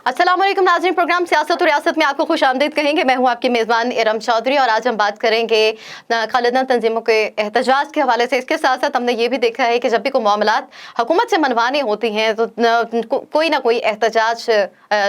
अस्सलाम वालेकुम नाज़रीन, प्रोग्राम सियासत और रियासत में आपको खुश आमदीद कहेंगे। मैं हूं आपकी मेज़बान इरम चौधरी और आज हम बात करेंगे खालिदा तंजीमों के एहतजाज के हवाले से। इसके साथ साथ हमने ये भी देखा है कि जब भी कोई मामलात हुकूमत से मनवाने होती हैं तो कोई ना कोई एहतजाज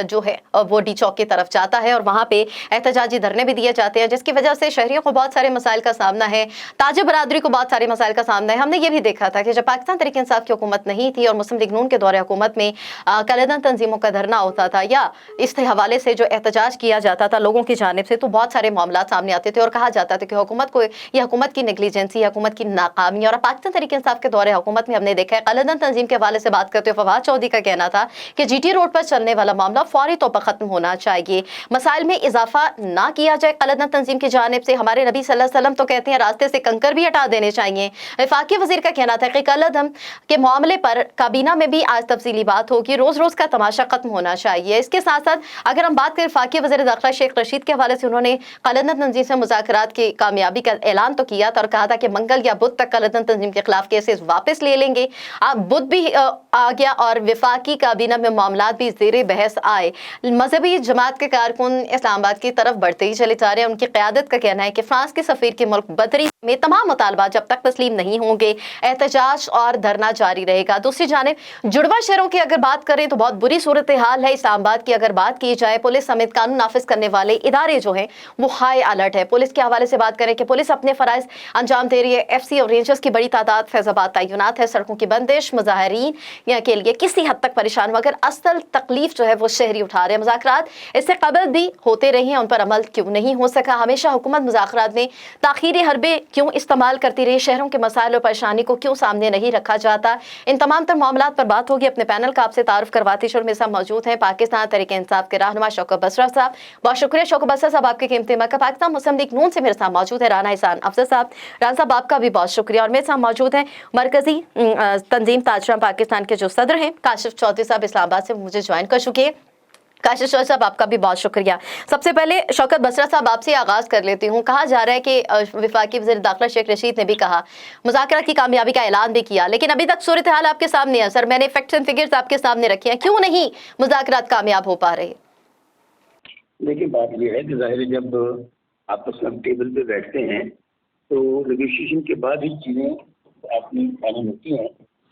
जो है वो डी चौक की तरफ जाता है और वहाँ पे एहतजाजी धरने भी दिए जाते हैं, जिसकी वजह से शहरियों को बहुत सारे मसाइल का सामना है, ताज बरादरी को बहुत सारे मसाइल का सामना है। हमने ये भी देखा था कि जब पाकिस्तान तहरीक इंसाफ की हुकूमत नहीं थी और मुस्लिम लीग नून के दौरे हुकूमत में खालिदा तंजीमों का धरना होता था या इस हवाले से जो एहतजाज किया जाता था लोगों की जानिब से, तो बहुत सारे मामला सामने आते थे और कहा जाता था कि हुकूमत को यह हुकूमत की नेग्लिजेंसी, हुकूमत की नाकामी। और पाकिस्तान तहरीक इंसाफ के दौरे हुकूमत में हमने देखा है खालिदा तंजीम के हवाले से बात करते हुए फवाद चौधरी का कहना था कि जीटी रोड पर चलने वाला मामला फौरी तौर पर खत्म होना चाहिए, मसाइल में इजाफा ना किया जाए खालिदा तंजीम की जानिब से। हमारे नबी सल्लल्लाहु अलैहि वसल्लम तो कहते हैं रास्ते से कंकर भी हटा देने चाहिए। वफाकी वजीर का कहना था कि कलदम के मामले पर काबीना में भी आज तफसीली बात होगी, रोज रोज का तमाशा खत्म होना चाहिए। इसके साथ साथ अगर हम बात करें फाकी वज़ीर दाखिला शेख रशीद के हवाले से, उन्होंने खालिदा तंजीम से मुज़ाकरात की कामयाबी का ऐलान तो किया था और कहा था कि मंगल या बुध तक खालिदा तंजीम के खिलाफ केसेस वापस ले लेंगे। अब बुध भी आ गया और वफाकी काबीना में मामला भी ज़ेरे बहस आए। मजहबी जमात के कारकुन इस्लामाबाद की तरफ बढ़ते ही चले जा रहे हैं। उनकी क़यादत का कहना है कि फ्रांस के सफ़ीर के मुल्क बदरी में तमाम मुतालबा जब तक तस्लीम नहीं होंगे एहतजाज और धरना जारी रहेगा। दूसरी जानिब जुड़वा शहरों की अगर बात करें तो बहुत बुरी सूरत हाल है। इस्लामाबाद की अगर बात की जाए, पुलिस समेत कानून नाफिज करने वाले इदारे जो हैं वो हाई अलर्ट है। पुलिस के हवाले से बात करें कि पुलिस अपने फराइज अंजाम दे रही है। एफसी और रेंजर्स की बड़ी तादाद फैजाबाद तैनात है। सड़कों की बंदिश मुजाहिरीन के लिए किसी हद तक परेशान, मगर असल तकलीफ जो है वो शहरी उठा रहे हैं। मुज़ाकरात इससे कबल भी होते रहे हैं, उन पर अमल क्यों नहीं हो सका? हमेशा हुकूमत मुज़ाकरात में ताख़ीरी हरबे क्यों इस्तेमाल करती रही? शहरों के मसाइल और परेशानी को क्यों सामने नहीं रखा जाता? इन तमाम तर मामलात पर बात होगी। अपने पैनल का आपसे तारुफ करवाती और मेरे साथ मौजूद हैं पाकिस्तान तहरीक इंसाफ के रहनुमा शौकत बसरा साहब। बहुत शुक्रिया शौकत बसरा साहब आपके कीमती वक्त। पाकिस्तान मुस्लिम लीग नून से मेरे साथ मौजूद है राना इहसान अफजल साहब। राना साहब आपका भी बहुत शुक्रिया। और मेरे साथ मौजूद हैं मरकजी तंजीम ताजराम पाकिस्तान के जो सदर हैं काशिफ चौधरी साहब, इस्लामाबाद से मुझे ज्वाइन कर चुके हैं। काशिफ चौधरी साहब आपका भी बहुत शुक्रिया। सबसे पहले शौकत बसरा साहब आपसे आगाज कर लेती हूँ। कहा जा रहा है कि वफाकी वज़ीर दाखिला शेख रशीद ने भी कहा, मुज़ाकरात की कामयाबी का ऐलान भी किया, लेकिन अभी तक सूरत हाल आपके सामने है। सर, मैंने फैक्ट्स एंड फिगर्स आपके सामने रखे हैं, क्यों नहीं मुज़ाकरात कामयाब हो पा रहे? देखिए, बात यह है कि ज़ाहिर है जब आपस में टेबल पे बैठते हैं तो नेगोशिएशन के बाद ही चीज़ें अपनी फाइनल होती हैं।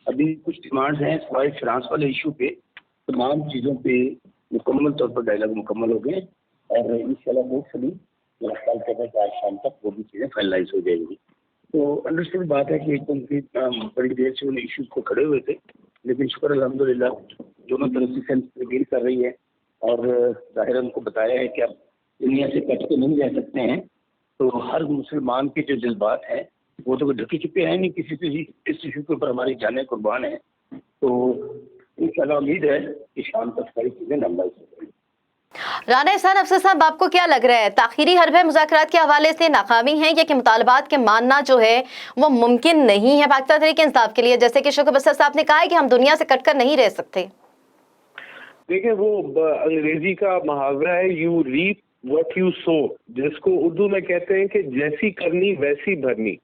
अभी कुछ डिमांड्स हैं सिवाय फ्रांस वाले इशू पे, तमाम चीज़ों पे मुकम्मल तौर पर डायलॉग मुकम्मल हो गए और इंशाल्लाह होपफुली साल के बाद आज शाम तक वो भी चीज़ें फाइनलाइज हो जाएंगी। तो अंडरस्टैंड बात है कि एकदम की बड़ी देर से उन इशूज़ को खड़े हुए थे, लेकिन शुक्र अल्हम्दुलिल्लाह दोनों तरफ से सेंस रिवील कर रही है और ज़ाहिर उनको बताया है कि अब दुनिया से कट के नहीं रह सकते हैं। तो हर मुसलमान के जो जज्बात हैं वो तो ढके छुपे हैं नहीं, किसी से इस इशू के ऊपर हमारी जानें कुर्बान है। तो इंशाल्लाह उम्मीद है कि शाम तक सारी चीज़ें नॉर्मलाइज हो जाएंगी। राना इहसान अफसर साहब, आपको क्या लग रहा है, ताखीरी हरबे मुज़ाकरात के हवाले से नाकामी है या कि मुतालबात के मानना जो है वो मुमकिन नहीं है पाकिस्तान तहरीक इंसाफ के लिए? जैसे कि शौकत बसरा साहब ने कहा है कि हम दुनिया से कटकर नहीं रह सकते। देखिए, वो अंग्रेजी का मुहावरा है, you reap what you sow, जिसको उर्दू में कहते हैं कि जैसी करनी वैसी भरनी।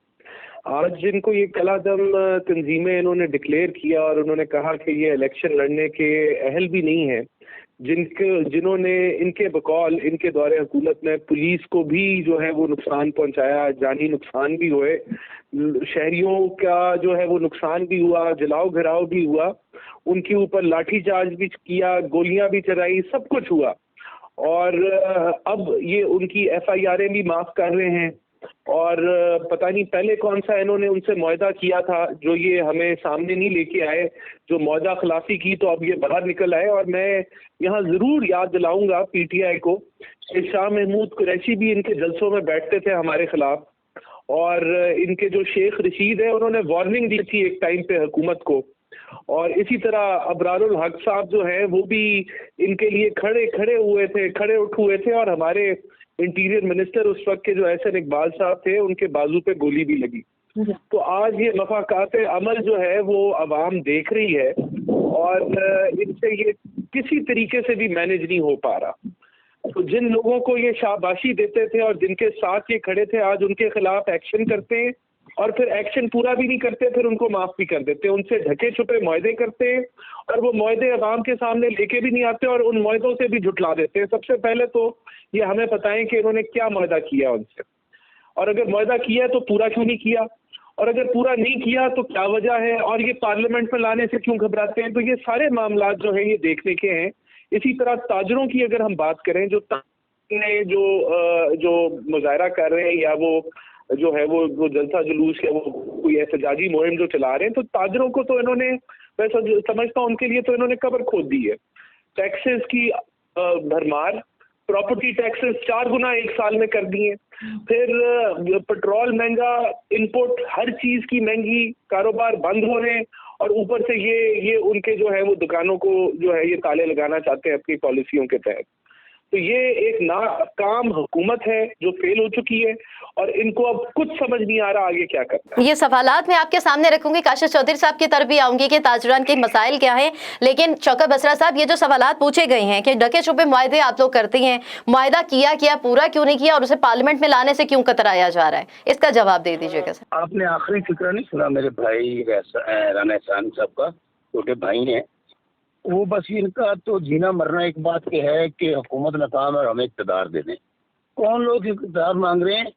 आज जिनको ये कलादम तंजीमें इन्होंने डिक्लेयर किया और उन्होंने कहा कि ये इलेक्शन लड़ने के अहल भी नहीं है, जिन्होंने इनके बकौल इनके दौरे हुकूमत में पुलिस को भी जो है वो नुकसान पहुंचाया, जानी नुकसान भी हुए, शहरियों का जो है वो नुकसान भी हुआ, जलाओ घिराव भी हुआ, उनके ऊपर लाठीचार्ज भी किया, गोलियां भी चलाई, सब कुछ हुआ। और अब ये उनकी FIR भी माफ कर रहे हैं और पता नहीं पहले कौन सा इन्होंने उनसे मुआहदा किया था जो ये हमें सामने नहीं लेके आए, जो मुआहदा खिलाफी की, तो अब ये बाहर निकल आए। और मैं यहाँ ज़रूर याद दिलाऊंगा PTI को कि शाह महमूद कुरैशी भी इनके जलसों में बैठते थे हमारे खिलाफ, और इनके जो शेख रशीद है उन्होंने वार्निंग दी थी एक टाइम पे हुकूमत को, और इसी तरह अबरारुल हक साहब जो है वो भी इनके लिए खड़े उठ हुए थे और हमारे इंटीरियर मिनिस्टर उस वक्त के जो एहसन इकबाल साहब थे उनके बाजू पे गोली भी लगी। तो आज ये मफाकात अमल जो है वो अवाम देख रही है और इनसे ये किसी तरीके से भी मैनेज नहीं हो पा रहा। तो जिन लोगों को ये शाबाशी देते थे और जिनके साथ ये खड़े थे, आज उनके खिलाफ एक्शन करते हैं और फिर एक्शन पूरा भी नहीं करते, फिर उनको माफ भी कर देते, उनसे ढके छुपे मुआहदे करते हैं और वो मुआहदे अवाम के सामने लेके भी नहीं आते और उन मुआहदों से भी झुटला देते हैं। सबसे पहले तो ये हमें बताएं कि इन्होंने क्या मुआहदा किया उनसे, और अगर मुआहदा किया तो पूरा क्यों नहीं किया, और अगर पूरा नहीं किया तो क्या वजह है, और ये पार्लियामेंट में लाने से क्यों घबराते हैं। तो ये सारे मामला जो है ये देखने के हैं। इसी तरह ताजरों की अगर हम बात करें, जो जो मुजाहरा कर रहे हैं या वो जो है वो जलसा जुलूस या वो कोई एहतजाजी मुहिम जो चला रहे हैं, तो ताजरों को तो इन्होंने, मैं समझता हूँ उनके लिए तो इन्होंने कब्र खोद दी है। टैक्सेस की भरमार, प्रॉपर्टी टैक्सेस 4 गुना एक साल में कर दिए, फिर पेट्रोल महंगा, इनपुट हर चीज की महंगी, कारोबार बंद हो रहे हैं, और ऊपर से ये उनके जो है वो दुकानों को जो है ये ताले लगाना चाहते हैं अपनी पॉलिसियों के तहत। तो ये एक नाकाम हुकूमत है जो फेल हो चुकी है, और इनको अब कुछ समझ नहीं आ रहा आगे क्या करना है। ये सवालात मैं आपके सामने रखूंगी, काशिफ चौधरी साहब की तरफ भी आऊंगी कि ताजरान के मसाइल क्या हैं, लेकिन शौकत बसरा साहब, ये जो सवालात पूछे गए हैं कि ढके छुपे मुआहदे आप लोग करते हैं, मुआहदा किया पूरा क्यों नहीं किया और उसे पार्लियामेंट में लाने से क्यों कतराया जा रहा है, इसका जवाब दे दीजिएगा सर। आपने आखिरी फिक्र नहीं सुना मेरे भाई राना एहसान साहब का, छोटे भाई हैं वो, बस इनका तो जीना मरना एक बात के है कि हुकूमत नाकाम और हमें इक़्तिदार दे दें। कौन लोग इक़्तिदार मांग रहे हैं?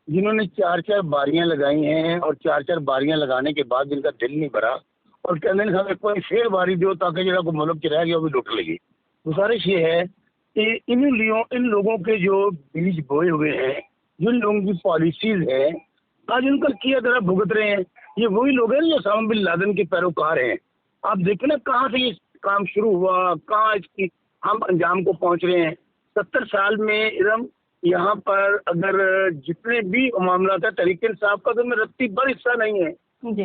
जिन्होंने 4-4 बारियां लगाई हैं और 4-4 बारियां लगाने के बाद जिनका दिल नहीं भरा और कहते हैं हमें कोई फिर बारी दो ताकि जो को मुल्क रह गया वो भी लुट लेगी। गुजारिश ये है कि इन लोगों के जो बीज बोए हुए हैं, जिन लोगों की पॉलिसीज है, आज उनका किया तरह भुगत रहे हैं। ये वही लोग हैं जो ओसामा बिन लादेन के पैरोकार हैं। आप देखें ना कहाँ से ये काम शुरू हुआ, कहाँ इसकी हम अंजाम को पहुंच रहे हैं। 70 साल में इरम यहाँ पर अगर जितने भी मामला था, तरीके साहब का तो में रत्ती भर हिस्सा नहीं है।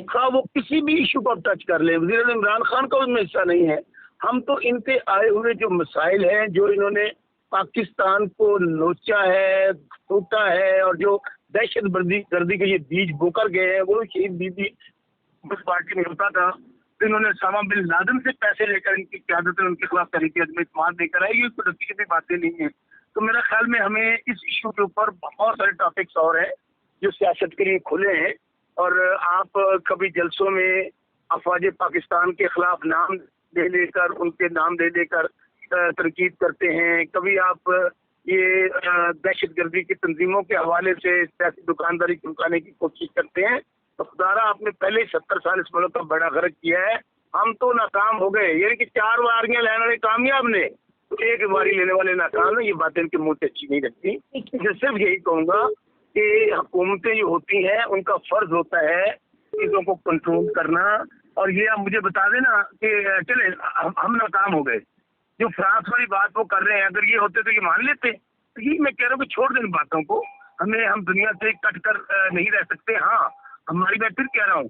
हाँ, वो किसी भी इशू को टच कर ले, वज़ीर इमरान खान का उसमें हिस्सा नहीं है। हम तो इनके आए हुए जो मसाइल हैं, जो इन्होंने पाकिस्तान को नोचा है, टूटा है, और जो दहशत गर्दी के ये बीज बोकर गए हैं, वो शहीद बीबी उस पार्टी में होता था, तो इन्होंने ओसामा बिन लादेन से पैसे लेकर इनकी क़यादत उनके खिलाफ तरीके में इत्मीनान देकर आई, ये कोई रत्ती की बातें नहीं है। तो मेरा ख्याल में हमें इस इशू के ऊपर बहुत सारे टॉपिक्स और हैं जो सियासत के लिए खुले हैं, और आप कभी जलसों में अफवाज पाकिस्तान के खिलाफ नाम दे लेकर, उनके नाम दे देकर तरकीब करते हैं, कभी आप ये दहशत गर्दी की तंजीमों के हवाले से सियासी दुकानदारी चमकाने की कोशिश करते हैं। तो खुदारा आपने पहले ही 70 साल इस मुल्क का बड़ा गर्क किया है, हम तो नाकाम हो गए। यानी कि 4 बारियां लेने वाले कामयाब ने, तो 1 बारी लेने वाले नाकाम है। ये बातें इनके मुंह से अच्छी नहीं लगती। मैं सिर्फ यही कहूँगा कि हुकूमतें जो होती हैं उनका फर्ज होता है चीज़ों को कंट्रोल करना। और ये आप मुझे बता देना कि चले हम नाकाम हो गए, जो फ्रांस वाली बात वो कर रहे हैं, अगर ये होते तो ये मान लेते। तो ये मैं कह रहा हूँ कि छोड़ दें बातों को, हम दुनिया से कट कर नहीं रह सकते। हाँ, हमारी, मैं फिर कह रहा हूँ,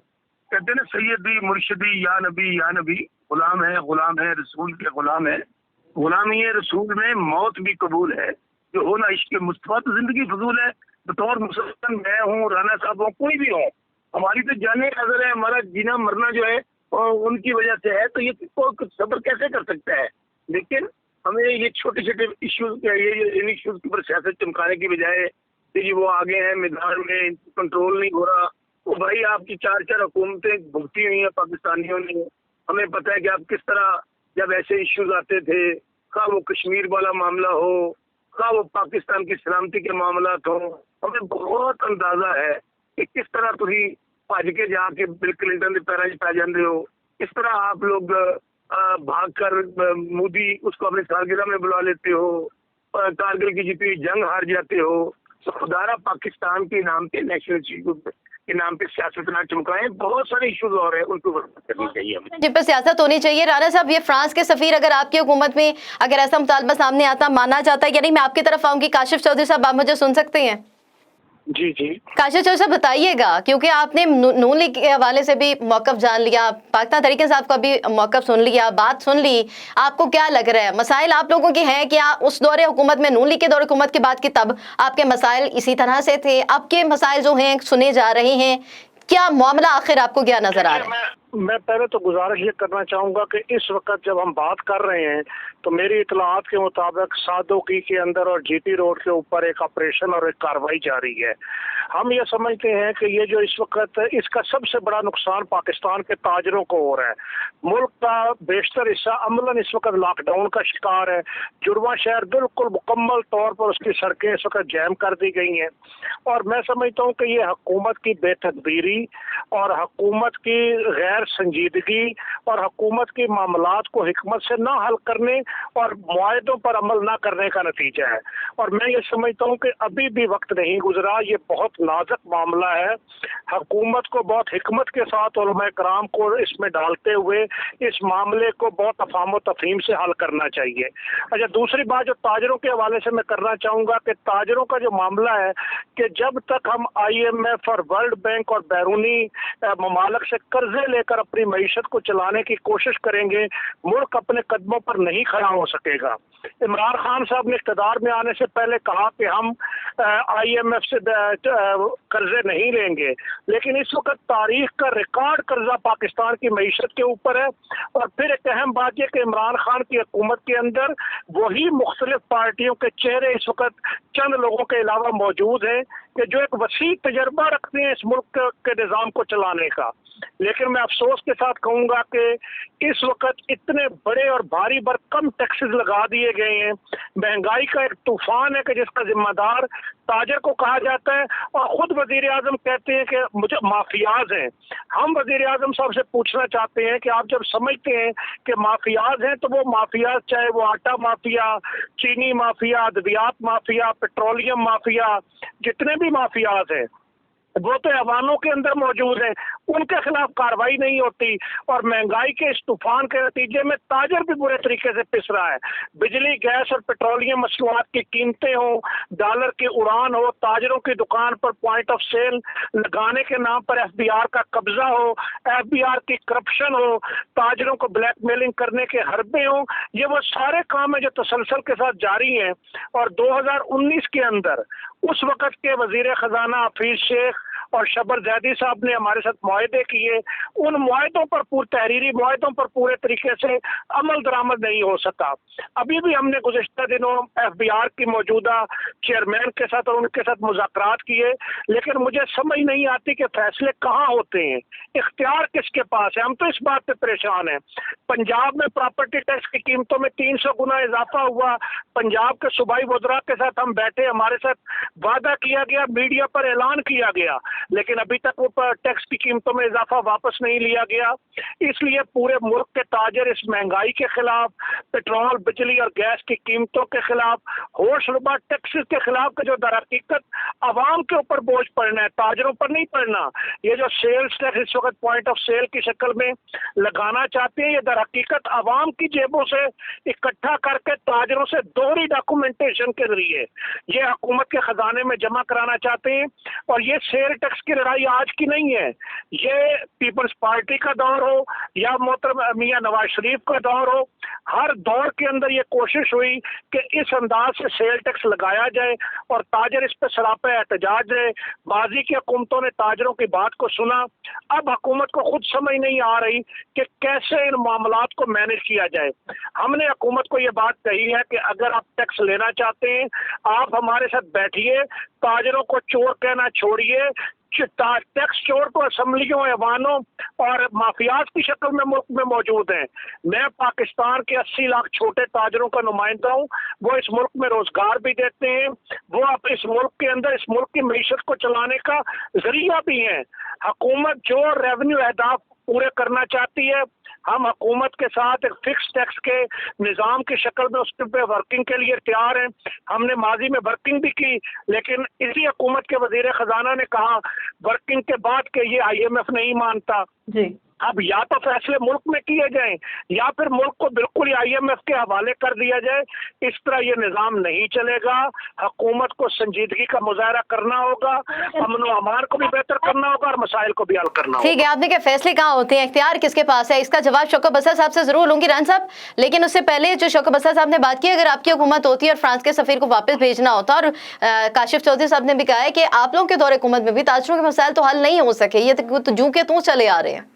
कहते हैं ना सैयदी मुर्शिदी या नबी, गुलाम है रसूल के गुलाम है। गुलामी रसूल में मौत भी कबूल है, जो हो ना इश्क मुस्तफा तो जिंदगी फजूल है। बतौर मुसलमान मैं हूँ, राना साहब हो, कोई भी हो, हमारी तो जाने नजर है, हमारा जीना मरना जो है उनकी वजह से है। तो ये कोई सब्र कैसे कर सकता है? लेकिन हमें ये छोटे छोटे इश्यूज इन इश्यूज के ऊपर सियासत चमकाने की बजाय जी वो आगे हैं मैदान में, कंट्रोल नहीं हो रहा। तो भाई आपकी 4 हुकूमतें भुगती हुई हैं पाकिस्तानियों ने। हमें पता है कि आप किस तरह जब ऐसे इश्यूज आते थे, खा वो कश्मीर वाला मामला हो, खा वो पाकिस्तान की सलामती के मामला हो, हमें बहुत अंदाजा है कि किस तरह तुम भज के जाके बिल क्लिंटन के पैरों में पै जाते हो, किस तरह आप लोग भाग कर मोदी उसको अपने सालगिरह में बुला लेते हो, कारगिल की जीती हुई जंग हार जाते हो। तो खुदारा पाकिस्तान के नाम पे, नेशनल के नाम पे सियासत ना चमकाएं। बहुत सारे इश्यूज और हैं, उनको करनी चाहिए हमें, जिन पर सियासत होनी चाहिए। राना साहब, ये फ्रांस के सफीर अगर आपकी हुकूमत में अगर ऐसा मुतालबा सामने आता, माना जाता है, यानी मैं आपकी तरफ आऊंगी, काशिफ चौधरी साहब आप मुझे सुन सकते हैं? जी जी, काशिफ चौधरी साहब बताइएगा, क्योंकि आपने नून लीग के हवाले से भी मौक़िफ़ जान लिया, पाकिस्तान तरीके साहब का भी मौक़िफ़ सुन लिया, बात सुन ली, आपको क्या लग रहा है? मसाइल आप लोगों के हैं क्या उस दौरे हुकूमत में, नून लीग के दौरे हुकूमत की बात की तब आपके मसाइल इसी तरह से थे, अब के मसाइल जो हैं सुने जा रहे हैं, क्या मामला आखिर आपको क्या नजर आ रहा है? मैं पहले तो गुजारिश ये करना चाहूँगा कि इस वक्त जब हम बात कर रहे हैं तो मेरी इतलात के मुताबिक सादोकी के अंदर और जीटी रोड के ऊपर एक ऑपरेशन और एक कार्रवाई जारी है। हम ये समझते हैं कि ये जो इस वक्त इसका सबसे बड़ा नुकसान पाकिस्तान के ताजरों को हो रहा है। मुल्क का बेशतर हिस्सा अमलन इस वक्त लॉकडाउन का शिकार है। जुड़वा शहर बिल्कुल मुकम्मल तौर पर उसकी सड़कें इस वक्त जैम कर दी गई हैं और मैं समझता हूँ कि ये हुकूमत की बेतदबीरी और हुकूमत की गैर संजीदगी और हुकूमत की मामलात को हिकमत से ना हल करने और मुआहदों पर अमल ना करने का नतीजा है। और मैं ये समझता हूँ कि अभी भी वक्त नहीं गुजरा, ये बहुत नाजुक मामला है। हुकूमत को बहुत हिकमत के साथ उलमा कराम को इसमें डालते हुए इस मामले को बहुत अफाम तफहीम से हल करना चाहिए। अच्छा, दूसरी बात जो ताजरों के हवाले से मैं करना चाहूँगा कि ताजरों का जो मामला है कि जब तक हम IMF और वर्ल्ड बैंक और बैरूनी ममालक से कर्जे लेकर अपनी मईशत को चलाने की कोशिश करेंगे, मुल्क अपने कदमों पर नहीं खड़ा हो सकेगा। इमरान खान साहब ने इक़्तिदार में आने से पहले कहा कि हम IMF से कर्जे नहीं लेंगे, लेकिन इस वक्त तारीख का रिकॉर्ड कर्जा पाकिस्तान की मईशत के ऊपर है। और फिर एक अहम बात यह कि इमरान खान की हुकूमत के अंदर वही मुख्तलिफ पार्टियों के चेहरे इस वक्त चंद लोगों के अलावा मौजूद हैं कि जो एक वसी तजर्बा रखते हैं इस मुल्क के निज़ाम को चलाने का। लेकिन मैं अफसोस के साथ कहूँगा कि इस वक्त इतने बड़े और भारी भरकम टैक्सेस लगा दिए गए हैं, महंगाई का एक तूफान है कि जिसका जिम्मेदार ताजर को कहा जाता है और खुद वजीर आजम कहते हैं कि मुझे माफियाज हैं। हम वजीर आजम साहब से पूछना चाहते हैं कि आप जब समझते हैं कि माफियाज हैं तो वो माफियाज, चाहे वो आटा माफिया, चीनी माफिया, अद्वियात माफिया, पेट्रोलियम माफिया, जितने भी माफियाज हैं वो तो अवानों के अंदर मौजूद हैं, उनके खिलाफ कार्रवाई नहीं होती। और महंगाई के इस तूफान के नतीजे में ताजर भी बुरे तरीके से पिस रहा है। बिजली, गैस और पेट्रोलियम मसनूआत की कीमतें हो, डॉलर की उड़ान हो, ताजरों की दुकान पर पॉइंट ऑफ सेल लगाने के नाम पर FBR का कब्जा हो, FBR की करप्शन हो, ताजरों को ब्लैकमेलिंग करने के हरबे हो, ये वो सारे काम है जो तसलसल के साथ जारी हैं। और 2019 के अंदर उस वक़्त के वजीर खजाना हफीज शेख और शबर जैदी साहब ने हमारे साथ मुआहदे किए, उन मुआहदों पर तहरीरी मुआहदों पर पूरे तरीके से अमल दरामद नहीं हो सका। अभी भी हमने गुज़िश्ता दिनों FBR की मौजूदा चेयरमैन के साथ और उनके साथ मुज़ाकरात किए, लेकिन मुझे समझ नहीं आती कि फैसले कहाँ होते हैं, इख्तियार किसके पास है। हम तो इस बात पे परेशान हैं। पंजाब में प्रॉपर्टी टैक्स की कीमतों में 300 गुना इजाफा हुआ। पंजाब के सूबाई वज़रा के साथ हम बैठे, हमारे साथ वादा किया गया, मीडिया पर ऐलान किया गया, लेकिन अभी तक वो टैक्स की कीमतों में इजाफा वापस नहीं लिया गया। इसलिए पूरे मुल्क के ताजर इस महंगाई के खिलाफ, पेट्रोल, बिजली और गैस की कीमतों के खिलाफ, होशरुबा टैक्सेस के खिलाफ के जो दर हकीकत आवाम के ऊपर बोझ पड़ना है, ताजरों पर नहीं पड़ना। ये जो सेल्स टैक्स इस वक्त पॉइंट ऑफ सेल की शक्ल में लगाना चाहते हैं, ये दर हकीकत आवाम की जेबों से इकट्ठा करके ताजरों से दोहरी डॉक्यूमेंटेशन के जरिए ये हुकूमत के खजाने में जमा कराना चाहते हैं। और ये सेल टैक्स की लड़ाई आज की नहीं है, ये पीपल्स पार्टी का दौर हो या मोहतरम मियां नवाज शरीफ का दौर हो, हर दौर के अंदर ये कोशिश हुई कि इस अंदाज से सेल टैक्स लगाया जाए और ताजर इस पर सरापा एहतजाज है। बाजी की हुकूमतों ने ताजरों की बात को सुना, अब हुकूमत को खुद समझ नहीं आ रही कि कैसे इन मामलात को मैनेज किया जाए। हमने हुकूमत को ये बात कही है कि अगर आप टैक्स लेना चाहते हैं, आप हमारे साथ बैठिए, ताजरों को चोर कहना छोड़िए। टैक्स चोर तो असम्बलियों, ऐवानों और माफियाज की शक्ल में मुल्क में मौजूद हैं। मैं पाकिस्तान के 80 लाख छोटे ताजरों का नुमाइंदा हूँ, वो इस मुल्क में रोजगार भी देते हैं, वो अब इस मुल्क के अंदर इस मुल्क की मईशत को चलाने का जरिया भी हैं। हुकूमत जो रेवेन्यू अहदाफ पूरे करना चाहती है, हम हुकूमत के साथ एक फिक्स टैक्स के निज़ाम की शक्ल में उसके पे वर्किंग के लिए तैयार हैं। हमने माजी में वर्किंग भी की, लेकिन इसी हुकूमत के वजीर खजाना ने कहा वर्किंग के बाद के ये IMF नहीं मानता जी। अब या तो फैसले मुल्क में किए जाएं या फिर मुल्क को बिल्कुल IMF के हवाले कर दिया जाए। इस तरह ये निज़ाम नहीं चलेगा। हुकूमत को संजीदगी का मुजाहरा करना होगा, अमन व अमान को भी बेहतर करना होगा और मसाइल को भी हल करना होगा। ठीक है, आपने क्या फैसले कहाँ होते हैं, इख्तियार किसके पास है, इसका जवाब शौकत बसर साहब से जरूर लूंगी रान साहब। लेकिन उससे पहले जो शौकत बसर साहब ने बात की, अगर आपकी हुकूमत होती और फ्रांस के सफीर को वापस भेजना होता, और काशिफ चौधरी साहब ने भी कहा है कि आप लोगों के दौरे हुकूमत में भी ताजरों के मसाइल तो हल नहीं हो सके, ये तो जू के तू चले आ रहे हैं।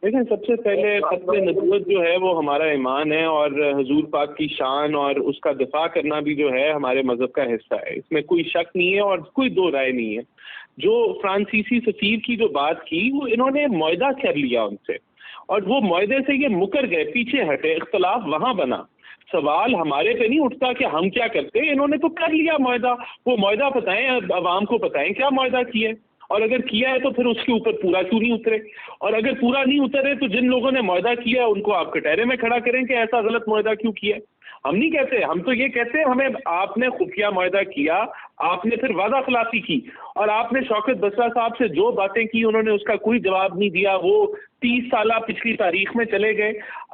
دیکھیں سب سے پہلے ختم نبوت جو ہے وہ ہمارا ایمان ہے، اور حضور پاک کی شان اور اس کا دفاع کرنا بھی جو ہے ہمارے مذہب کا حصہ ہے، اس میں کوئی شک نہیں ہے اور کوئی دو رائے نہیں ہے۔ جو فرانسیسی سفیر کی جو بات کی وہ انہوں نے معاہدہ کر لیا ان سے، اور وہ معاہدے سے یہ مکر گئے، پیچھے ہٹے، اختلاف وہاں بنا۔ سوال ہمارے پہ نہیں اٹھتا کہ ہم کیا کرتے، انہوں نے تو کر لیا معاہدہ، وہ معاہدہ بتائیں، عوام کو بتائیں کیا معاہدہ کیا ہے، اور اگر کیا ہے تو پھر اس کے اوپر پورا کیوں نہیں اترے، اور اگر پورا نہیں اترے تو جن لوگوں نے معاہدہ کیا ان کو آپ کٹہرے میں کھڑا کریں کہ ایسا غلط معاہدہ کیوں کیا ہے۔ ہم نہیں کہتے، ہم تو یہ کہتے ہیں ہمیں آپ نے خفیہ معاہدہ کیا، آپ نے پھر وعدہ خلافی کی، اور آپ نے شوکت بسرا صاحب سے جو باتیں کی انہوں نے اس کا کوئی جواب نہیں دیا، وہ 30 سالہ پچھلی تاریخ میں چلے گئے۔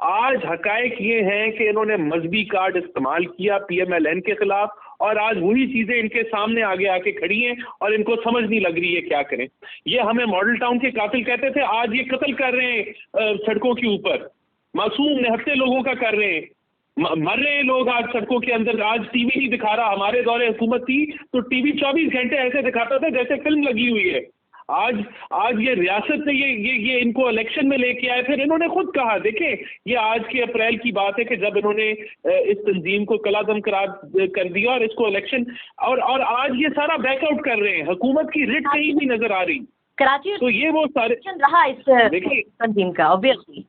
آج حقائق یہ ہیں کہ انہوں نے مذہبی کارڈ استعمال کیا پی ایم ایل این کے خلاف، اور آج وہی چیزیں ان کے سامنے آگے آ کے کھڑی ہیں اور ان کو سمجھ نہیں لگ رہی ہے کیا کریں۔ یہ ہمیں ماڈل ٹاؤن کے قاتل کہتے تھے، آج یہ قتل کر رہے ہیں سڑکوں کے اوپر، معصوم نہتے لوگوں کا کر رہے ہیں، مر رہے ہیں لوگ آج سڑکوں کے اندر۔ آج ٹی وی نہیں دکھا رہا، ہمارے دور حکومت تھی تو ٹی وی 24 گھنٹے ایسے دکھاتا تھا جیسے فلم لگی ہوئی ہے۔ آج یہ ریاست نے یہ ان کو الیکشن میں لے کے آئے، پھر انہوں نے خود کہا، دیکھیں یہ آج کے اپریل کی بات ہے کہ جب انہوں نے اس تنظیم کو کلا دم قرار کر دیا اور اس کو الیکشن، اور آج یہ سارا بیک آؤٹ کر رہے ہیں، حکومت کی رٹ کہیں بھی نظر آ رہی۔ کراچی تو یہ وہ سارے رہا اس تنظیم کا obviously۔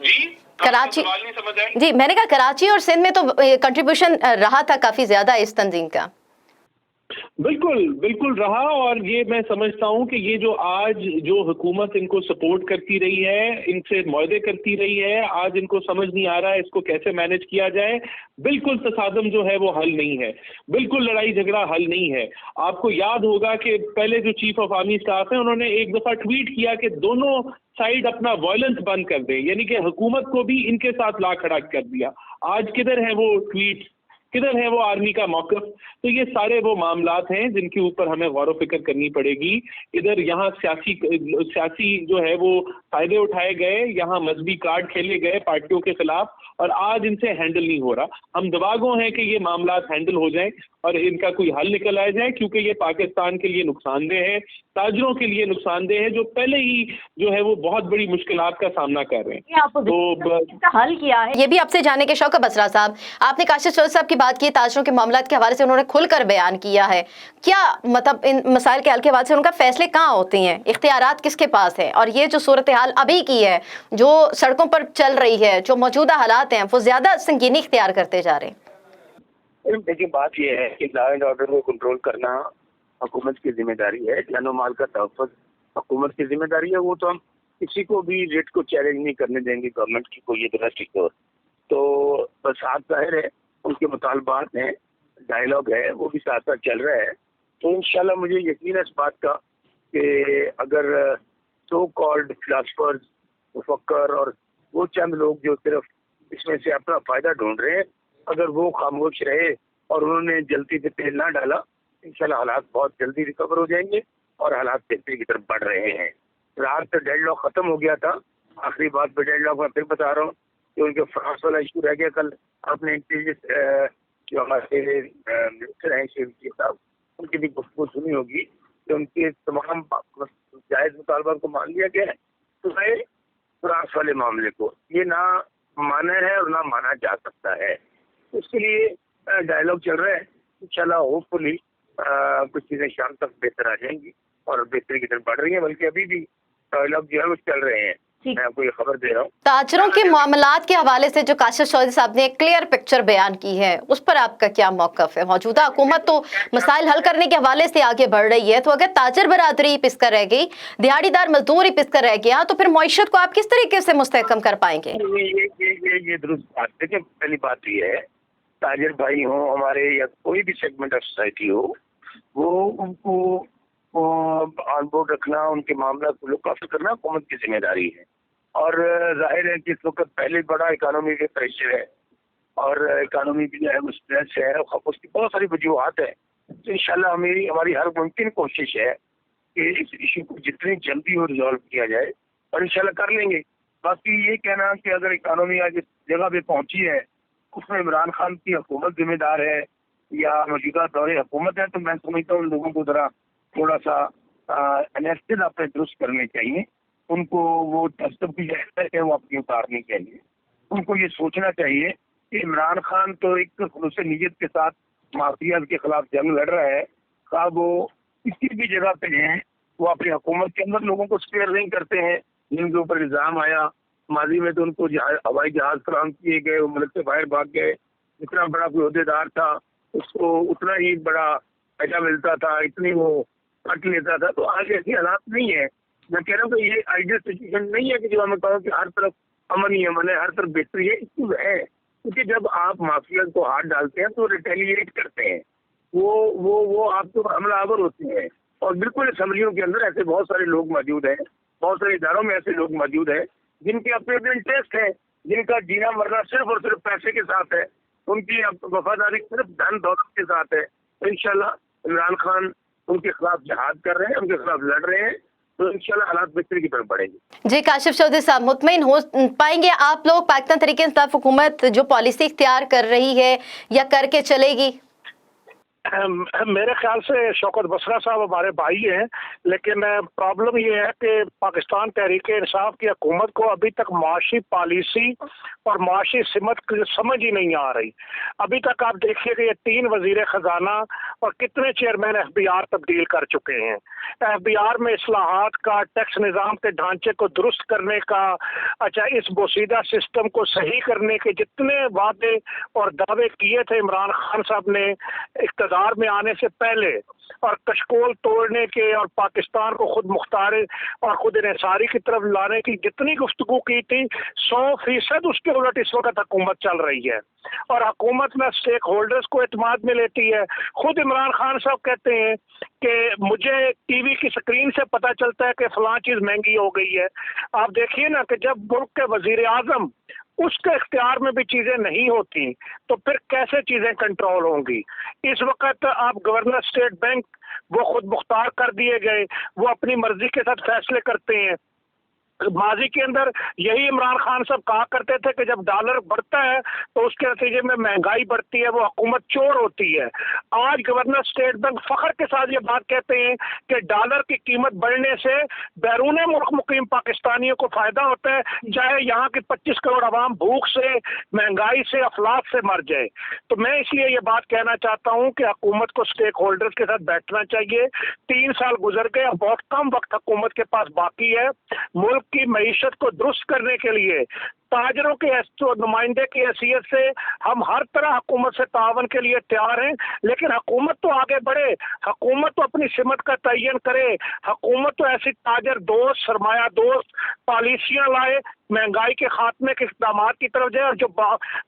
جی کراچی، سوال نہیں سمجھ آئے؟ جی میں نے کہا کراچی اور سندھ میں تو کنٹریبیوشن رہا تھا کافی زیادہ اس تنظیم کا۔ بالکل رہا، اور یہ میں سمجھتا ہوں کہ یہ جو آج جو حکومت ان کو سپورٹ کرتی رہی ہے، ان سے معاہدے کرتی رہی ہے، آج ان کو سمجھ نہیں آ رہا ہے اس کو کیسے مینج کیا جائے۔ بالکل تصادم جو ہے وہ حل نہیں ہے، بالکل لڑائی جھگڑا حل نہیں ہے۔ آپ کو یاد ہوگا کہ پہلے جو چیف آف آرمی اسٹاف ہیں انہوں نے ایک دفعہ ٹویٹ کیا کہ دونوں سائیڈ اپنا وائلنس بند کر دیں، یعنی کہ حکومت کو بھی ان کے ساتھ لا کھڑا کر دیا۔ آج کدھر ہے وہ ٹویٹ، کدھر ہے وہ آرمی کا موقف؟ تو یہ سارے وہ معاملات ہیں جن کے اوپر ہمیں غور و فکر کرنی پڑے گی۔ ادھر یہاں سیاسی جو ہے وہ فائدے اٹھائے گئے، یہاں مذہبی کارڈ کھیلے گئے پارٹیوں کے خلاف، اور آج ان سے ہینڈل نہیں ہو رہا۔ ہم دباغوں ہیں کہ یہ معاملات ہینڈل ہو جائیں اور ان کا کوئی حل نکل آ جائے، کیونکہ یہ پاکستان کے لیے نقصان دہ ہے، تاجروں کے لیے نقصان دہ ہے جو پہلے ہی جو ہے وہ بہت بڑی مشکلات کا سامنا کر رہے ہیں۔ تو حل کیا ہے یہ بھی آپ سے جانے کے شوکت بسرا صاحب، آپ نے کاشف چودھری صاحب کی بات کی، تاجروں کے معاملات کے حوالے سے انہوں نے کھل کر بیان کیا ہے، کیا مطلب ان مسائل کے حل کے حوالے سے ان کا فیصلے کہاں ہوتے ہیں، اختیارات کس کے پاس ہیں، اور یہ جو صورتحال ابھی کی ہے، جو سڑکوں پر چل رہی ہے، جو موجودہ حالات ہیں، وہ زیادہ سنگینی اختیار کرتے جا رہے ہیں؟ دیکھیے بات یہ ہے کہ لا اینڈ آرڈر کو کنٹرول کرنا حکومت کی ذمہ داری ہے، جان و مال کا تحفظ حکومت کی ذمہ داری ہے، وہ تو ہم کسی کو بھی ریٹ کو چیلنج نہیں کرنے دیں گے گورنمنٹ کی کوئی ڈومیسٹک طور۔ تو بس ساتھ ظاہر ہے ان کے مطالبات ہیں، ڈائلاگ ہے، وہ بھی ساتھ ساتھ چل رہا ہے۔ تو انشاءاللہ مجھے یقین ہے اس بات کا کہ اگر سو کالڈ فلاسفرز، مفکر اور وہ چند لوگ جو صرف اس میں سے اپنا فائدہ ڈھونڈ رہے ہیں، اگر وہ خاموش رہے اور انہوں نے جلدی پہ تیل نہ ڈالا، انشاءاللہ حالات بہت جلدی ریکور ہو جائیں گے اور حالات بہتری کی طرف بڑھ رہے ہیں۔ رات سے ڈیڈ لاک ختم ہو گیا تھا، آخری بات پہ ڈیڈ لاک میں پھر بتا رہا ہوں کہ ان کے فرانس والا ایشو رہ گیا۔ کل آپ نے جو ہمارے منسٹر ہیں شیخ صاحب، ان کی بھی گفتگو سنی ہوگی کہ ان کے تمام جائز مطالبات کو مان لیا گیا ہے، تو فرانس والے معاملے کو یہ نہ مانا ہے اور نہ مانا جا سکتا ہے۔ اس کے لیے ڈائلاگ چل رہا ہے، انشاءاللہ ہوپ فلی کچھ چیزیں شام تک بہتر آ جائیں گی اور بہتری کی طرف بڑھ رہی ہیں، بلکہ ابھی بھی ڈائلاگ جو ہے وہ چل رہے ہیں۔ میں آپ کو یہ خبر دے رہا ہوں۔ تاجروں کے معاملات کے حوالے سے جو کاشف چودھری صاحب نے ایک کلیئر پکچر بیان کی ہے، اس پر آپ کا کیا موقف ہے؟ موجودہ حکومت تو مسائل حل کرنے کے حوالے سے آگے بڑھ رہی ہے، تو اگر تاجر برادری پس کر رہ گئی، دیہڑی دار مزدور ہی پس کر رہ گیا، تو پھر معیشت کو آپ کس طریقے سے مستحکم کر پائیں گے؟ یہ درست بات ہے کہ پہلی بات یہ ہے تاجر بھائی ہوں ہمارے یا کوئی بھی سیگمنٹ آف سوسائٹی ہو، وہ ان کو آن بورڈ رکھنا، ان کے معاملات کو لک آفٹر کرنا حکومت کی ذمہ داری ہے۔ اور ظاہر ہے کہ اس وقت پہلے بڑا اکانومی کے پریشر ہے اور اکانومی بھی جو ہے وہ اسٹریس ہے، اس کی بہت ساری وجوہات ہیں۔ تو انشاءاللہ ہماری ہر ممکن کوشش ہے کہ اس ایشو کو جتنی جلدی ہو ریزالو کیا جائے، اور انشاءاللہ کر لیں گے۔ باقی یہ کہنا کہ اگر اکانومی آج اس جگہ پہ پہنچی ہے اس میں عمران خان کی حکومت ذمہ دار ہے یا موجودہ دور حکومت ہے، تو میں سمجھتا ہوں لوگوں کو ذرا تھوڑا سا انیسٹڈ اپنے درست کرنے چاہیے उनको वो तस्तब की जाए है वो अपनी उतारने के लिए, उनको ये सोचना चाहिए कि इमरान खान तो एक खुलूस नीयत के साथ माफिया के खिलाफ जंग लड़ रहा है, खा वो किसी भी जगह पे हैं, वो अपनी हुकूमत के अंदर लोगों को स्पेयर नहीं करते हैं। जिनके ऊपर इल्जाम आया माजी में तो उनको हवाई जहाज फराहम किए गए, वो मुल्क से बाहर भाग गए, जितना बड़ा कोई अहदेदार था उसको उतना ही बड़ा पैसा मिलता था, इतनी वो कट लेता था। तो आज ऐसी हालात नहीं है। मैं कह रहा हूँ कि ये आइडियल सिचुएशन नहीं है कि जो हमें कहो कि हर तरफ अमन ही अमन है, हर तरफ बेहतरी है, इसको है। क्योंकि जब आप माफिया को हाथ डालते हैं तो रिटेलिएट करते हैं, वो आप तो हमलावर होते हैं। और बिल्कुल असम्बलियों के अंदर ऐसे बहुत सारे लोग मौजूद हैं, बहुत सारे इदारों में ऐसे लोग मौजूद हैं जिनके अपने अपने इंटरेस्ट है, जिनका जीना मरना सिर्फ और सिर्फ पैसे के साथ है, उनकी वफादारी सिर्फ धन दौलत के साथ है। तो इंशाल्लाह इमरान खान उनके खिलाफ जहाद कर रहे हैं, उनके खिलाफ लड़ रहे हैं, तो इंशाल्लाह हालात बेहतरी की तरफ बढ़ेंगे। जी काशिफ चौधरी साहब, मुतमईन हो पाएंगे आप लोग पाकिस्तान तरीके इंसाफ हुकूमत जो पॉलिसी इख्तियार कर रही है या करके चलेगी? मेरे ख्याल से शौकत बसरा साहब हमारे भाई हैं, लेकिन प्रॉब्लम ये है कि पाकिस्तान तहरीक इंसाफ की हुकूमत को अभी तक माशी पॉलिसी और माशी सिमत की समझ ही नहीं आ रही। अभी तक आप देखिए कि ये 3 वजीर खजाना और कितने चेयरमैन FBI तब्दील कर चुके हैं। FBI में इस्लाहात का, टैक्स निज़ाम के ढांचे को दुरुस्त करने का, अच्छा इस बोसीदा सिस्टम को सही करने के जितने वादे और दावे किए थे इमरान खान साहब ने इक़्तिदार में आने से पहले, और कशकोल तोड़ने के और पाकिस्तान को खुद मुख्तार और खुद इन्हिसारी की तरफ लाने की जितनी गुफ्तगू की थी 100% उसके उलट इस वक्त हुकूमत चल रही है। और हुकूमत में स्टेक होल्डर्स को एतमाद में लेती है। खुद इमरान खान साहब कहते हैं कि मुझे टीवी की स्क्रीन से पता चलता है कि फलां चीज महंगी हो गई है। आप देखिए ना कि जब मुल्क के वजीर आजम उसके इख्तियार में भी चीजें नहीं होती तो फिर कैसे चीजें कंट्रोल होंगी। इस वक्त आप गवर्नर स्टेट बैंक वो खुद मुख्तार कर दिए गए, वो अपनी मर्जी के साथ फैसले करते हैं। माजी के अंदर यही इमरान खान साहब कहा करते थे कि जब डॉलर बढ़ता है तो उसके नतीजे में महंगाई बढ़ती है, वो हुकूमत चोर होती है। आज गवर्नर स्टेट बैंक फख्र के साथ ये बात कहते हैं कि डॉलर की कीमत बढ़ने से बैरून मुल्क मुकीम पाकिस्तानियों को फायदा होता है, चाहे यहाँ की 25 करोड़ आवाम भूख से, महंगाई से, अफलात से मर जाए। तो मैं इसलिए ये बात कहना चाहता हूँ कि हुकूमत को स्टेक होल्डर्स के साथ बैठना चाहिए। 3 साल गुजर गए, बहुत कम वक्त हुकूमत के पास बाकी है। मुल्क की मईशत को दुरुस्त करने के लिए ताजरों के नुमाइंदे की हैसियत से हम हर तरह हुकूमत से तावन के लिए तैयार हैं, लेकिन हुकूमत तो आगे बढ़े, हुकूमत तो अपनी सिमत का तयन करे, हुकूमत तो ऐसी ताजर दोस्त, सरमाया दोस्त पॉलिसियां लाए, महंगाई के खात्मे के इक़दाम की तरफ जाए। और जो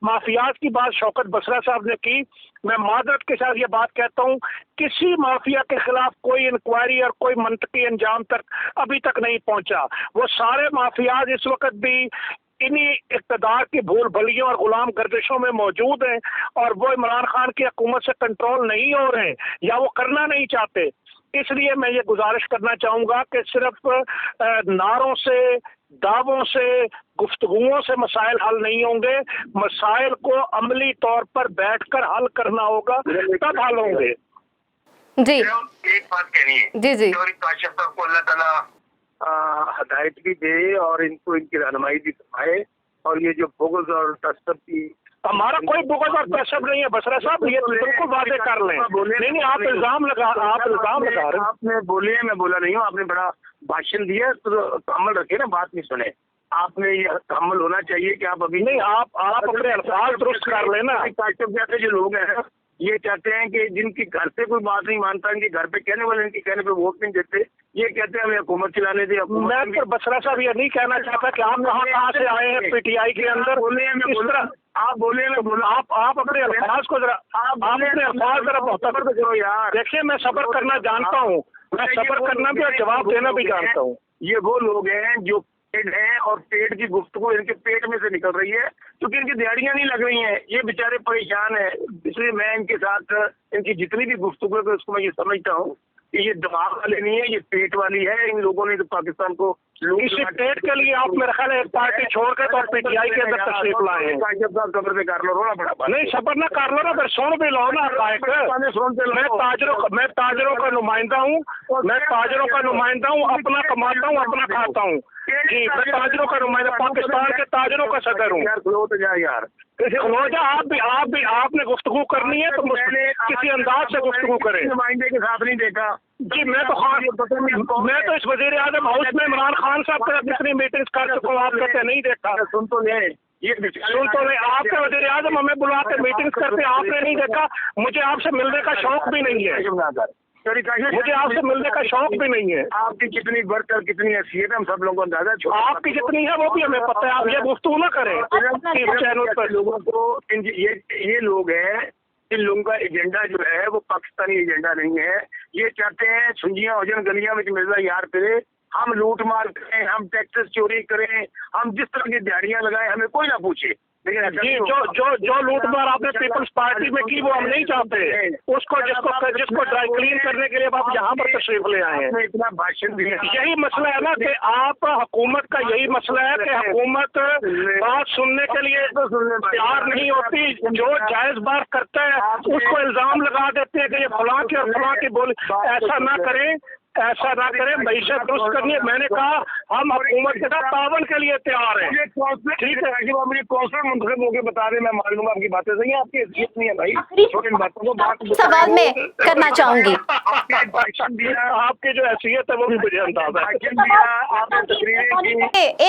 माफियात की बात शौकत बसरा साहब ने की, मैं मादरत के साथ ये बात कहता हूँ, किसी माफिया के खिलाफ कोई इंक्वायरी और कोई मंतकी अंजाम तक अभी तक नहीं पहुंचा। वो सारे माफियात इस वक्त भी इन्हीं इक़्तिदार की भूल भलियों और गुलाम गर्दिशों में मौजूद हैं और वो इमरान खान की हुकूमत से कंट्रोल नहीं हो रहे या वो करना नहीं चाहते। इसलिए मैं ये गुजारिश करना चाहूँगा कि सिर्फ नारों से, दावों से, गुफ्तगुओं से मसाइल हल नहीं होंगे, मसाइल को अमली तौर पर बैठकर हल करना होगा, तब हल होंगे। जी एक बात कहनी है जी जी काशिफ साहब को अल्लाह ताला हदायत भी दे और इनको इनकी रहनुमाई भी करवाए। और ये जो बुग़्ज़ और तशद्दुद की, हमारा कोई बुग़्ज़ और तशद्दुद नहीं है बसरा साहब, ये बिल्कुल वादे कर लें। नहीं, आप इल्जाम लगा रहे हैं। आपने बोले, मैं बोला नहीं हूँ, आपने बड़ा भाषण दिया, तो अमल रखे ना, बात नहीं सुने। आपने ये अमल होना चाहिए कि आप अभी नहीं, आप अपने अल्फाज दुरुस्त कर लेना। काशिफ जैसे जो लोग हैं ये चाहते हैं कि जिनकी घर से कोई बात नहीं मानता, इनके घर पे कहने वाले इनके कहने पे वोट नहीं देते, ये कहते हैं हमें हुकूमत चलाने दे। मैं तो बसरा साहब ये नहीं कहना चाहता कि आप कहाँ से आए हैं PTI के अंदर। आप बोले, मैं बोला, आप अपने अल्फाज को जरा, आप अपने अल्फाज जरा मुख्तबर करो यार। देखिए, मैं सब्र करना जानता हूँ, मैं सब्र करना भी और जवाब देना भी जानता हूँ। ये वो लोग हैं जो पेट है और पेट की गुफ्तगू इनके पेट में से निकल रही है क्योंकि इनकी दिहाड़ियां नहीं लग रही हैं, ये बेचारे परेशान हैं। इसलिए मैं इनके साथ इनकी जितनी भी गुफ्तगू है उसको मैं ये समझता हूँ कि ये दिमाग वाले नहीं है, ये पेट वाली है। इन लोगों ने तो पाकिस्तान को इसी पेट के लिए आप मेरे ख्याल एक पार्टी छोड़ के तो PTI के अंदर तशरीफ लाए हैं। सबर से कर लो, रोना बड़ा नहीं, सबर ना कर लो ना, फिर सुन भी लो ना। मैं ताजरों का नुमाइंदा हूँ, मैं ताजरों का नुमाइंदा हूँ, अपना कमाता हूँ, अपना खाता हूँ। जी मैं ताजरों का नुमाइंदा, पाकिस्तान के ताजरों का सदर हूँ। यार खलो तो जा यार। रोजा आपने गुफ्तगू करनी है तो किसी अंदाज से गुफ्तगू करें। नुमाइंदे के साथ नहीं देखा जी मैं तो इस वजीर आजम हाउस में इमरान खान साहब के साथ कितनी मीटिंग्स कर चुका हूँ, आप कहते हैं नहीं देखा। सुन तो ले, ये सुन तो ले, आपके वजीर आजम हमें बुलाते मीटिंग्स करते, आपने नहीं देखा। मुझे आपसे मिलने का शौक भी नहीं है, मुझे आपसे मिलने का शौक भी नहीं है। आपकी कितनी वर्क और कितनी हैसियत है हम सब लोगों को अंदाजा आपकी जितनी है वो भी हमें पता है, आप ये गुफ्तगू ना करें चैनल पर। लोगों को ये लोग हैं, इन लोगों का एजेंडा जो है वो पाकिस्तानी एजेंडा नहीं है। ये चाहते हैं सुंजियां हो जान गलियां में मिर्जा यार फिरे, हम लूट मार करें, हम टैक्सेस चोरी करें, हम जिस तरह की दिहाड़ियां लगाएं, हमें कोई ना पूछे। लेकिन जी जो लूट मार आपने पीपल्स पार्टी में की वो हम नहीं चाहते, उसको जिसको ड्राई क्लीन करने के लिए आप यहाँ पर तशरीफ ले आए हैं। इतना भाषण दिया, यही मसला है ना कि आप हुकूमत का यही मसला है कि हुकूमत बात सुनने के लिए तैयार नहीं होती। जो जायज बात करता है उसको इल्जाम लगा देते हैं कि ये फलां की और फलां की बोली। ऐसा ना करें, ऐसा ना करें, मईशत दुरुस्त करनी है। मैंने कहा हम हुकूमत के साथ तावन के लिए तैयार हैं। ठीक है, मुझे कौंसलर मुंतखब होकर बता दें, मैं मान लूंगा आपकी बातें सही है। आपकी हैसियत नहीं है भाई, छोटी बातों को बात सवाल मैं करना चाहूंगी। आपकी जो हैसियत है वो भी मुझे अंदाजा है।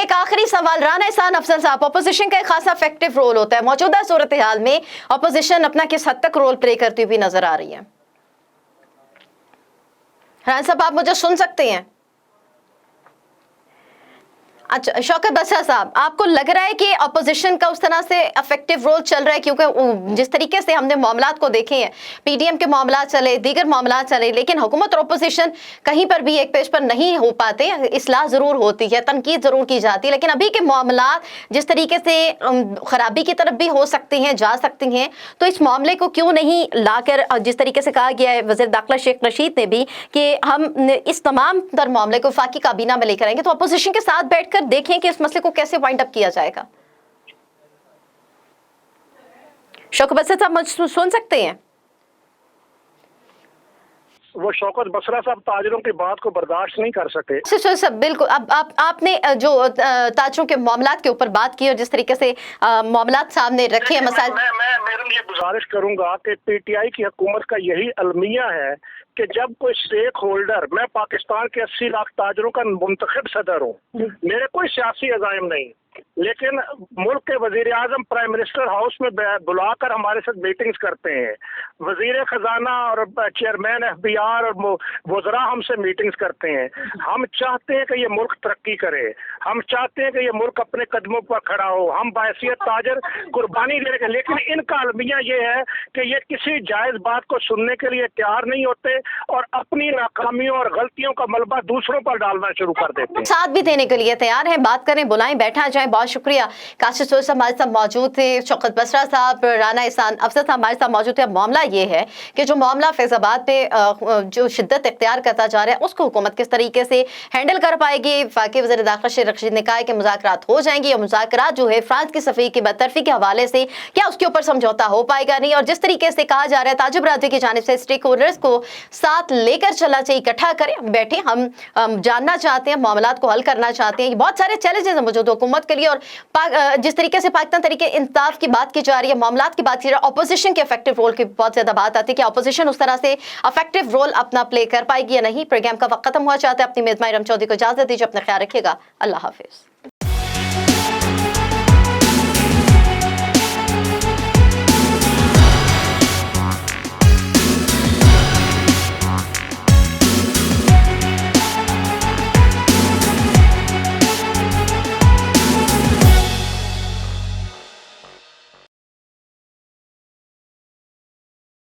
एक आखिरी सवाल, राना एहसान अफजल साहब, अपोजिशन का एक खासा इफेक्टिव रोल होता है, मौजूदा सूरत हाल में अपोजिशन अपना किस हद तक रोल प्ले करती हुई नजर आ रही है? राना साहब आप मुझे सुन सकते हैं? अच्छा शौकत बसरा साहब, आपको लग रहा है कि अपोजिशन का उस तरह से इफेक्टिव रोल चल रहा है? क्योंकि जिस तरीके से हमने मामलात को देखे हैं, पीडीएम के मामला चले, दीगर मामला चले, लेकिन हुकूमत और अपोजिशन कहीं पर भी एक पेज पर नहीं हो पाते। इस्लाह ज़रूर होती है, तनकीद ज़रूर की जाती है, लेकिन अभी के मामलात जिस तरीके से ख़राबी की तरफ भी हो सकती हैं, जा सकती हैं, तो इस मामले को क्यों नहीं लाकर, जिस तरीके से कहा गया है वज़ीर दाखिला शेख रशीद ने भी, कि हम इस तमाम तर मामले को वफाकी काबीना में लेकर आएंगे, तो अपोजिशन के साथ बैठकर देखें कि इस मसले को कैसे वाइंड अप किया जाएगा। शौकत बसरा साहब मुझे सुन सकते हैं? वो शौकत बसरा साहब ताजरों की बात को बर्दाश्त नहीं कर सके। सब बिल्कुल। अब आपने जो ताजरों के मामलात के ऊपर बात की और जिस तरीके से मामलात सामने रखे हैं, मसाइल, मैं ये गुजारिश करूंगा कि पीटीआई की हुकूमत का यही अलमिया है कि जब कोई स्टेक होल्डर, मैं पाकिस्तान के 80 लाख ताजरों का मुंतखब सदर हूँ, मेरे कोई सियासी अज़ाइम नहीं, लेकिन मुल्क के वजीर आजम प्राइम मिनिस्टर हाउस में बुलाकर हमारे साथ मीटिंग्स करते हैं, वजीर खजाना और चेयरमैन FBI और वज़रा हमसे मीटिंग्स करते हैं। हम चाहते हैं कि ये मुल्क तरक्की करे, हम चाहते हैं कि ये मुल्क अपने कदमों पर खड़ा हो, हम बाहैसियत ताजर कुर्बानी दे रहे हैं, लेकिन इनका अलमिया ये है कि ये किसी जायज़ बात को सुनने के लिए तैयार नहीं होते और अपनी नाकामियों और गलतियों का मलबा दूसरों पर डालना शुरू कर देते हैं। साथ भी देने के लिए तैयार हैं, बात करें, बुलाएं, बैठा जाए। बहुत शुक्रिया। काशिफ सोल साहब हमारे साथ मौजूद थे, शौकत बसरा साहब, राना एहसान अफजल साहब हमारे साथ मौजूद थे। अब मामला ये है कि जो मामला फैजाबाद पे जो शिद्दत इख्तियार करता जा रहा है, उसको हुकूमत किस तरीके से हैंडल कर पाएगी। वफाकी वज़ीर दाखिला शेख रशीद ने कहा है कि मुज़ाकरात हो जाएंगी, और मुज़ाकरात जो है फ्रांस की सफ़ीर की बदतरफी के हवाले से क्या उसके ऊपर समझौता हो पाएगा नहीं। और जिस तरीके से कहा जा रहा है ताजिब बरादरी की जानिब से स्टेक होल्डर्स को साथ लेकर चलना चाहिए, इकट्ठा करें, बैठे, हम जानना चाहते हैं, मामलात को हल करना चाहते हैं। बहुत सारे चैलेंजेस हैं मौजूद हुकूमत के लिए, और जिस तरीके से पाकिस्तान तरीके इंसाफ की बात की जा रही है, मामलात की बात की जा रही है, अपोजिशन के इफेक्टिव रोल की बहुत ज्यादा बात आती है कि अपोजिशन उस तरह से इफेक्टिव रोल अपना प्ले कर पाएगी या नहीं। प्रोग्राम का वक्त खत्म हुआ, चाहते हैं अपनी मेजबान इरम चौधरी को इजाजत दीजिए, अपना ख्याल रखिएगा, अल्लाह हाफिज।